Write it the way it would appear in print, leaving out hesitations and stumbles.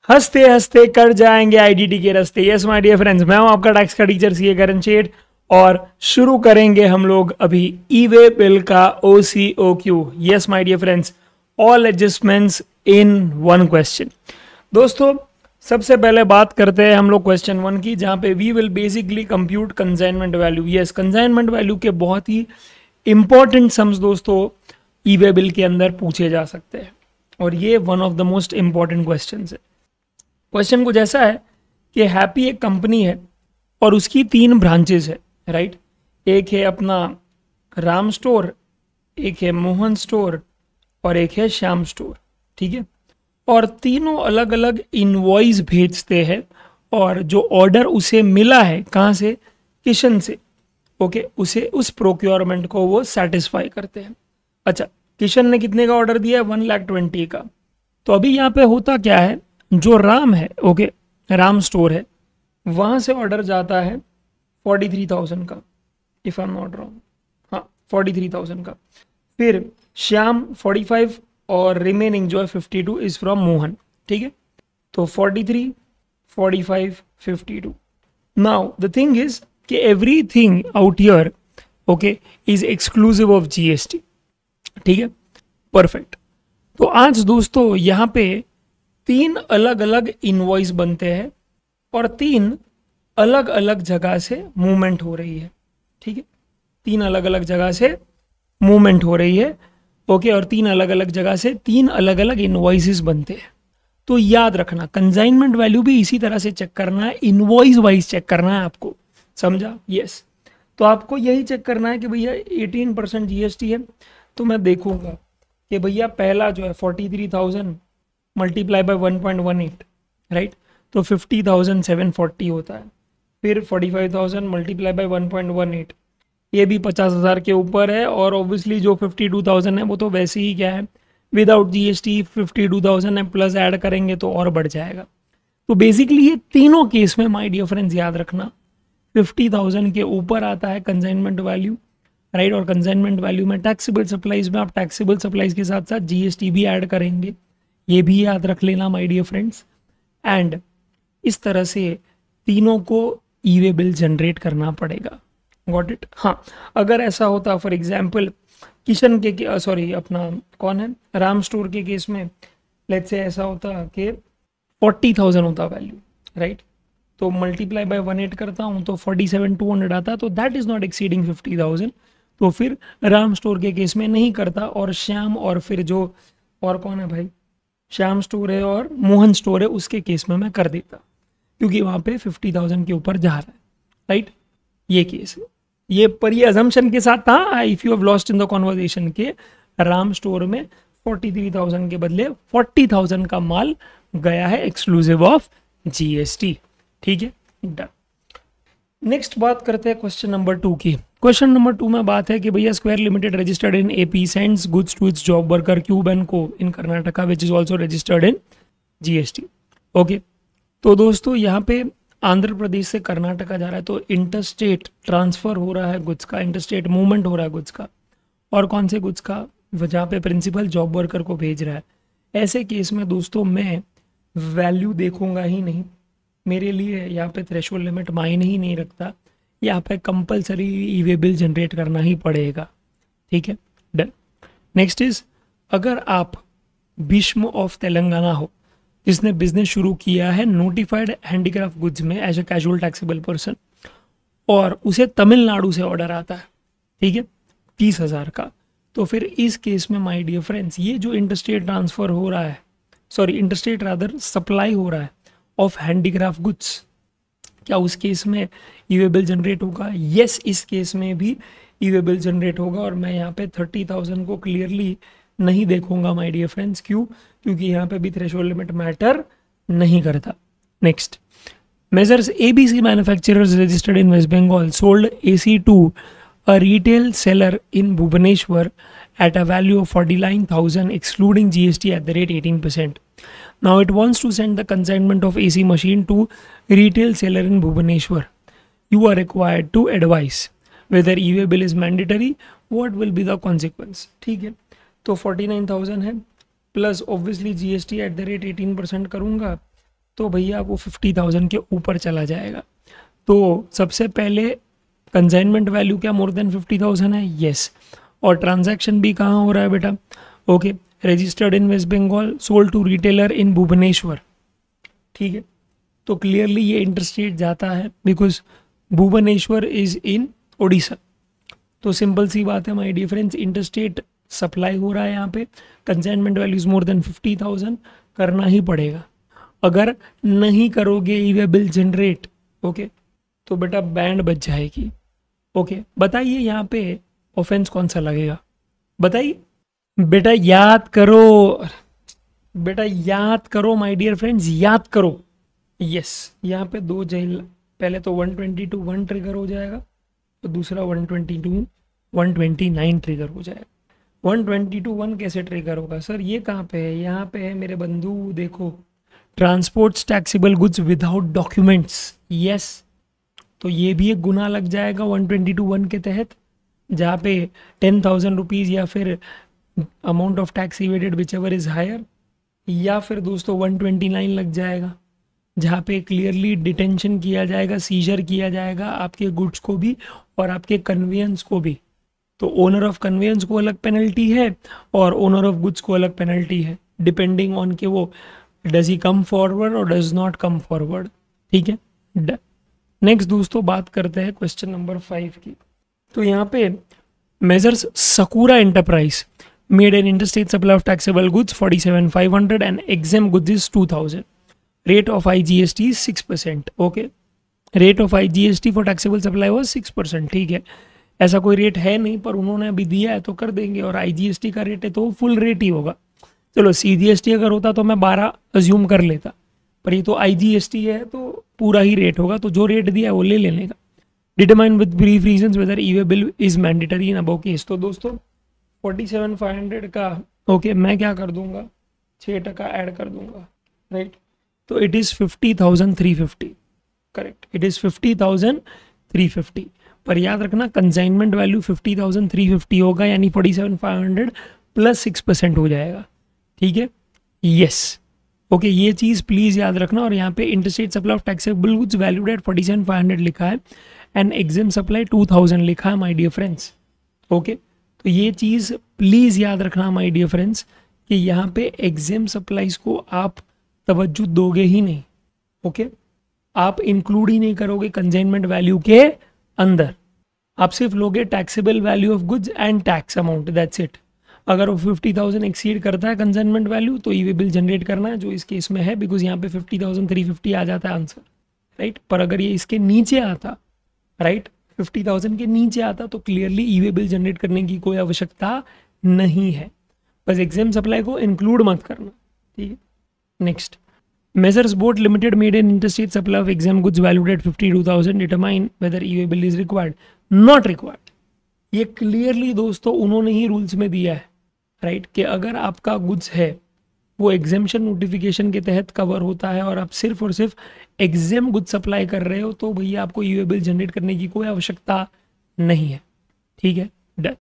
हंसते हंसते कर जाएंगे आईडीटी के रास्ते। यस माय डियर फ्रेंड्स, मैं हूं आपका टैक्स का टीचर सीए करण शेठ और शुरू करेंगे हम लोग अभी ई वे बिल का OCOQ। Yes my dear friends, all adjustments in one question. दोस्तों सबसे पहले बात करते हैं हम लोग क्वेश्चन 1 की, जहां पे we will basically compute consignment value. Yes, consignment value के बहुत ही इंपॉर्टेंट सम्स दोस्तों ई वे बिल के अंदर पूछे जा सकते हैं और ये one of the most important question है। क्वेश्चन कुछ ऐसा है कि हैप्पी एक कंपनी है और उसकी 3 ब्रांचेस है, राइट। एक है अपना राम स्टोर, एक है मोहन स्टोर और एक है श्याम स्टोर, ठीक है। और तीनों अलग अलग इनवॉइस भेजते हैं और जो ऑर्डर उसे मिला है कहाँ से, किशन से, ओके, उसे उस प्रोक्योरमेंट को वो सेटिस्फाई करते हैं। अच्छा, किशन ने कितने का ऑर्डर दिया है, 1,20,000 का। तो अभी यहाँ पे होता क्या है, जो राम है, ओके, राम स्टोर है, वहां से ऑर्डर जाता है 43,000 का, if I am not wrong, हाँ 43,000 का। फिर श्याम 45 और रिमेनिंग जो है 52 इज फ्रॉम मोहन, ठीक है। तो 43, 45, 52। नाउ द थिंग इज कि everything out here, okay, is exclusive of GST, ठीक है, परफेक्ट। तो आज दोस्तों यहाँ पे 3 अलग अलग इनवॉइस बनते हैं और 3 अलग अलग जगह से मूवमेंट हो रही है, ठीक है। 3 अलग अलग जगह से मूवमेंट हो रही है, ओके, और 3 अलग अलग जगह से 3 अलग अलग इनवॉइसेस बनते हैं। तो याद रखना, कंसाइनमेंट वैल्यू भी इसी तरह से चेक करना है, इनवॉइस वाइज चेक करना है आपको, समझा। यस, तो आपको यही चेक करना है कि भैया 18% जीएसटी है, तो मैं देखूंगा कि भैया पहला जो है 43,000 मल्टीप्लाई बाय 1.18, राइट, तो 50,740 होता है। फिर 45,000 मल्टीप्लाई बाय 1.18, ये भी 50,000 के ऊपर है। और ऑब्वियसली जो 52,000 है वो तो वैसे ही क्या है, विदाउट जीएसटी 52,000 है, प्लस ऐड करेंगे तो और बढ़ जाएगा। तो बेसिकली ये तीनों केस में माय डियर फ्रेंड्स याद रखना 50,000 के ऊपर आता है कंसाइनमेंट वैल्यू, राइट। और कंसाइनमेंट वैल्यू में टैक्सेबल सप्लाईज में आप टैक्सेबल सप्लाईज के साथ साथ जीएसटी भी ऐड करेंगे, ये भी याद रख लेना माय डियर फ्रेंड्स। एंड इस तरह से तीनों को ई वे बिल जनरेट करना पड़ेगा, गॉट इट। हाँ, अगर ऐसा होता फॉर एग्जांपल किशन के सॉरी अपना कौन है, राम स्टोर के केस में लेट्स से ऐसा होता कि 40,000 होता वैल्यू, राइट, तो मल्टीप्लाई बाय 18 करता हूँ तो 47,200 आता, तो दैट इज नॉट एक्सीडिंग 50,000। तो फिर राम स्टोर के केस में नहीं करता, और श्याम और फिर जो और कौन है भाई, श्याम स्टोर है और मोहन स्टोर है, उसके केस में मैं कर देता क्योंकि वहां पे 50,000 के ऊपर जा रहा है, राइट। ये केस है, ये पर ये अजम्पशन के साथ था, if you have lost in the conversation के राम स्टोर में 43,000 के बदले 40,000 का माल गया है एक्सक्लूसिव ऑफ जीएसटी, ठीक है, डन। नेक्स्ट बात करते हैं क्वेश्चन नंबर 2 की। क्वेश्चन नंबर 2 में बात है कि भैया Square Limited registered in AP sends goods to its job worker Cube and Co in Karnataka which is also registered in GST, okay. तो दोस्तों यहाँ पे आंध्र प्रदेश से कर्नाटका जा रहा है, तो इंटरस्टेट ट्रांसफर हो रहा है गुड्स का, इंटरस्टेट मूवमेंट हो रहा है गुड्स का, और कौन से गुड्स का, जहाँ पे प्रिंसिपल जॉब वर्कर को भेज रहा है। ऐसे केस में दोस्तों मैं वैल्यू देखूंगा ही नहीं, मेरे लिए यहाँ पे थ्रेशोल्ड लिमिट मायने ही नहीं रखता, यहाँ पे compulsory e way bill generate करना ही पड़ेगा, ठीक है, डन। नेक्स्ट इज, अगर आप भीष्म ऑफ तेलंगाना हो जिसने बिजनेस शुरू किया है नोटिफाइड हैंडीक्राफ्ट गुड्स में as a casual taxable person, और उसे तमिलनाडु से ऑर्डर आता है, ठीक है, 30,000 का, तो फिर इस केस में माय डियर फ्रेंड्स ये जो इंटरस्टेट ट्रांसफर हो रहा है, सॉरी इंटरस्टेट रादर सप्लाई हो रहा है ऑफ हैंडीक्राफ्ट गुड्स, क्या उस केस में ई वे बिल जनरेट होगा? यस, इस केस में भी ई वे बिल जनरेट होगा। और मैं यहाँ पे 30,000 को क्लियरली नहीं देखूंगा माय डियर फ्रेंड्स, क्यों? क्योंकि यहाँ पे भी थ्रेशोल्ड लिमिट मैटर नहीं करता। Next, Messrs ABC manufacturers registered in West Bengal sold AC to a retail seller in Bhubaneswar at a value of 49,000 excluding GST at the rate 18%. Now it wants to send the consignment of AC machine to retail seller in Bhubaneswar. You are required to advise whether e-way bill is mandatory, what will be the consequence. ठीक है, तो 49,000 है plus obviously GST at the rate 18% करूँगा, तो भैया वो 50,000 के ऊपर चला जाएगा। तो सबसे पहले कंसाइनमेंट वैल्यू क्या मोर देन 50,000 है? यस। और ट्रांजैक्शन भी कहाँ हो रहा है बेटा? Okay, registered in West Bengal, sold to retailer in Bhubaneswar. ठीक है, तो क्लियरली ये इंटरस्टेट जाता है because Bhubaneswar is in Odisha. तो सिंपल सी बात है my dear friends, interstate supply हो रहा है यहाँ पे, consignment value is more than 50,000, करना ही पड़ेगा। अगर नहीं करोगे e way bill generate, okay, तो बेटा बैंड बच जाएगी। ओके, बताइए यहाँ पे ऑफेंस कौन सा लगेगा? बताइए बेटा, याद करो बेटा, याद करो माय डियर फ्रेंड्स, याद करो। यस, यहाँ पे दो जेल, पहले तो 122(1) ट्रिगर हो जाएगा, तो दूसरा 129 ट्रिगर हो जाएगा। 122(1) कैसे ट्रिगर होगा सर? ये कहाँ पे है? यहाँ पे है मेरे बंधु, देखो, transport taxable goods without documents. Yes, तो ये भी एक गुना लग जाएगा 122(1) के तहत, जहाँ पे 10,000 रुपीज़ या फिर amount of tax evaded whichever is higher, या फिर दोस्तों 129 लग जाएगा, जहाँ पे क्लियरली डिटेंशन किया जाएगा, सीजर किया जाएगा आपके गुड्स को भी और आपके कन्वेंस को भी। तो ओनर ऑफ कन्वेंस को अलग पेनल्टी है और ओनर ऑफ गुड्स को अलग पेनल्टी है, डिपेंडिंग ऑन के वो डज ही कम फॉरवर्ड और डज नॉट कम फॉरवर्ड। ठीक है, नेक्स्ट दोस्तों बात करते हैं क्वेश्चन नंबर 5 की। तो यहाँ पे measures सकूरा enterprise made an interstate supply of taxable goods 47,500 and exempt goods is 2,000। Rate of IGST is 6%. Okay, rate of IGST for taxable supply was 6%। ठीक है, ऐसा कोई रेट है नहीं, पर उन्होंने अभी दिया है तो कर देंगे, और IGST का रेट है तो फुल रेट ही होगा। चलो CGST अगर होता तो मैं 12 अज्यूम कर लेता, पर ये तो IGST है तो पूरा ही रेट होगा, तो जो रेट दिया है वो ले लेने का। Determine with brief reasons whether e way bill is mandatory in above case. तो दोस्तों 47,500 का ओके मैं क्या कर दूंगा, 6% ऐड कर दूंगा, राइट। तो it is 50,350, correct, it is 50,350। पर याद रखना कंसाइनमेंट वैल्यू 50,350 होगा, यानी 47,500 प्लस 6% हो जाएगा। ठीक है, यस, ओके, ये चीज़ प्लीज़ याद रखना। और यहाँ पे interstate supply of taxable goods valued at 47,500 लिखा है एंड एग्जिम सप्लाई 2,000 लिखा है माय डियर फ्रेंड्स। ओके, तो ये चीज़ प्लीज़ याद रखना माय डियर फ्रेंड्स कि यहाँ पे एग्जिम सप्लाईज को आप तवज्जो दोगे ही नहीं। ओके, आप इंक्लूड ही नहीं करोगे कंसाइनमेंट वैल्यू के अंदर, आप सिर्फ लोगे taxable value of goods and tax amount, that's it. अगर वो 50,000 एक्सीड करता है कंसाइनमेंट वैल्यू तो ई वे बिल जनरेट करना है, जो इस केस में है, बिकॉज यहाँ पे 50,350 आ जाता है आंसर, राइट। पर अगर ये इसके नीचे आता, राइट, 50,000 के नीचे आता तो क्लियरली ई वे बिल जनरेट करने की कोई आवश्यकता नहीं है, बस एग्जाम सप्लाई को इंक्लूड मत करना। ठीक है, next, measures boat limited made an interstate supply of exam goods valued at 52,000, determine whether e way bill is required, not required. ये क्लियरली दोस्तों उन्होंने ही रूल्स में दिया है, राइट, कि अगर आपका गुड्स है वो एग्जेम्पशन नोटिफिकेशन के तहत कवर होता है और आप सिर्फ और सिर्फ एग्जाम गुड्स सप्लाई कर रहे हो तो भैया आपको ई वे बिल जनरेट करने की कोई आवश्यकता नहीं है। ठीक है, डन।